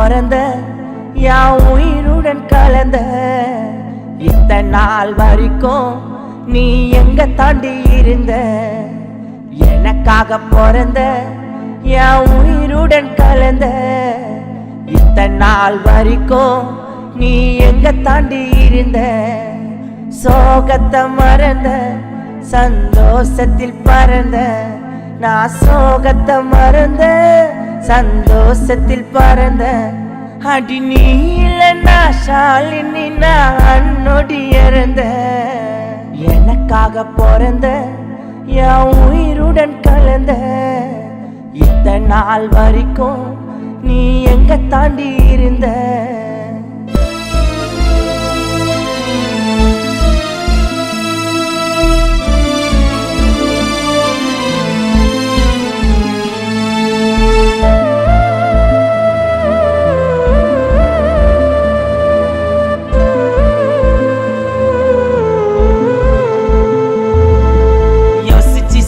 பிறந்த என் உயிருடன் கலந்த இத்தனை நாள் வரைக்கும் நீ எங்க தாண்டி இருந்த எனக்காக பிறந்த என் உயிருடன் கலந்த இத்தனை நாள் வரைக்கும் நீ எங்க தாண்டி இருந்த சோகத்தை மறந்த சந்தோஷத்தில் பறந்த நான் சோகத்தை மறந்த சந்தோஷத்தில் பறந்த அடி நீ இல்லைன்னா ஷாலினி நான் நொடி இறந்த எனக்காக பிறந்த என் உயிருடன் கலந்த இத்தனை நாள் வரைக்கும் நீ எங்க தாண்டி இருந்த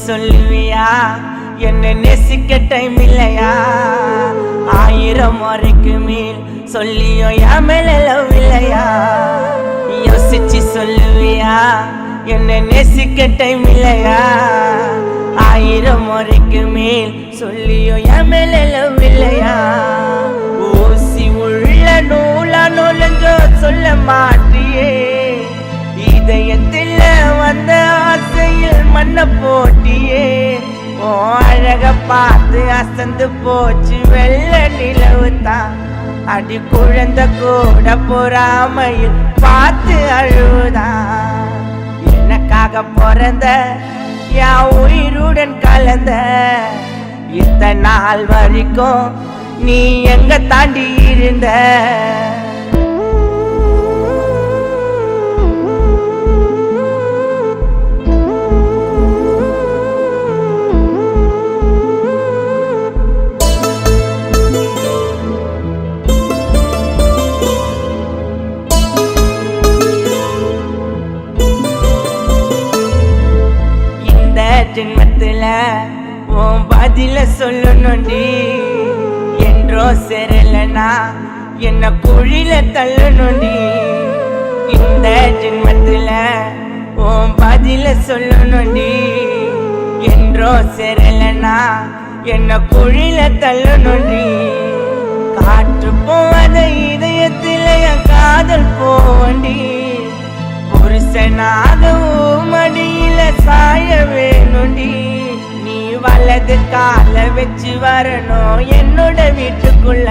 சொல்லுவியா என்ன நேசிக்க டைம் இல்லையா 1000 முறைக்கு மேல் சொல்லியோ என் மேல லவ் இல்லையா யோசிச்சு சொல்லுவியா என்ன நேசிக்க டைம் இல்லையா 1000 முறைக்கு மேல் சொல்லியோ என் மேல லவ் இல்லையா ஊசி உள்ள நூலா நுழைஞ்சோ சொல்ல மாட்டியே இதயத்தில் வந்த ஆசையில் மண்ண போட்டியே ஓ அழக பார்த்து அசந்து போச்சு வெள்ள நிலவுதான் அடி குழந்தை கூட பொறாமையில் பார்த்து அழுவுதான் எனக்காக பிறந்த என் உயிருடன் கலந்த இத்தனை நாள் வரைக்கும் நீ எங்க தாண்டி இருந்த ஜென்மத்துல உன் பதில சொல்லணுண்டி என்றோ சேரலனா என்ன குழில தள்ளணுண்டி இந்த ஜென்மத்துல உன் பதில சொல்லணுண்டி என்றோ சேரலனா என்ன குழில தள்ளணுண்டி காற்று போவத இதயத்துல என் காதல் போவண்டி புருஷனாக மடியில சாய வேணுண்டி நீ வலது கால வச்சு வரணும் என்னோட வீட்டுக்குள்ள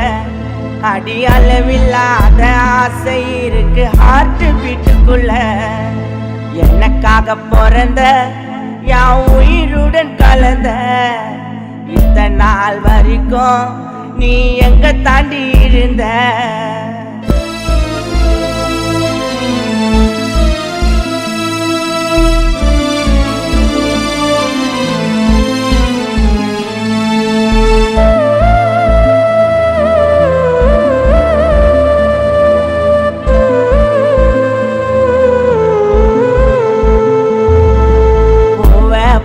அடி அளவில்லாத ஆசை இருக்கு ஹார்ட் பீட்டுக்குள்ள எனக்காக பிறந்த என் உயிருடன் கலந்த இத்தனை நாள் வரைக்கும் நீ எங்க தாண்டி இருந்த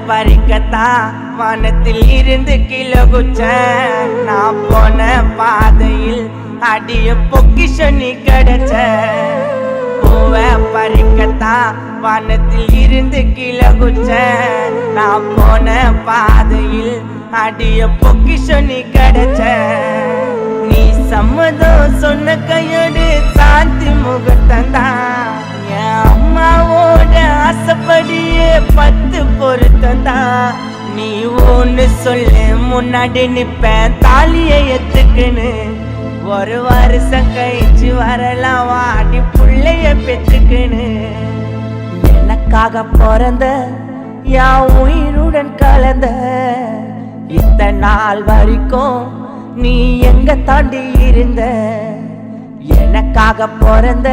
பறிக்கத்தான் வானத்தில் இருந்து கீழே குச்ச நான் போன பாதையில் அடிய பொக்கிஷம் நீ கிடைச்ச பூவ பறிக்கத்தான் வானத்தில் இருந்து கீழே குச்ச நான் போன பாதையில் அடிய பொக்கிஷம் நீ கிடைச்ச நீ சம்மதம் சொன்ன கையோடு சாந்தி முகத்தந்தான் என் அம்மாவோட ஆசைப்படியே 10 பொருத்தந்தா நீ ஒன்னு சொல்லு முன்னாடி நிப்பேன் தாலியை எத்துக்குன்னு ஒரு வருஷம் கழிச்சு வரலாம் வாடி புள்ளைய பெற்றுக்குன்னு எனக்காக பிறந்த என் உயிருடன் கலந்த இத்தனை நாள் வரைக்கும் நீ எங்க தாண்டி இருந்த எனக்காக பிறந்த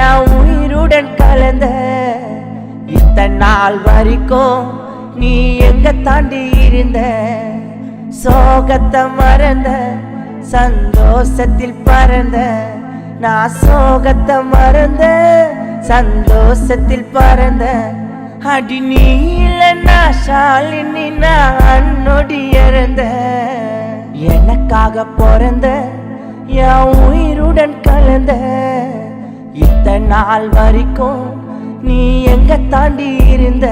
என் உயிருடன் கலந்த இத்தனை நாள் வரைக்கும் நீ எங்க தாண்டி இருந்த சோகத்தை மறந்த சந்தோஷத்தில் பறந்த நான் சோகத்தை மறந்த சந்தோஷத்தில் பறந்த அடி நீ இல்லைன்னா ஷாலினி நான் நொடி இறந்த எனக்காக பிறந்த என் உயிருடன் கலந்த இத்தனை நாள் வரைக்கும் நீ எங்க தாண்டி இருந்த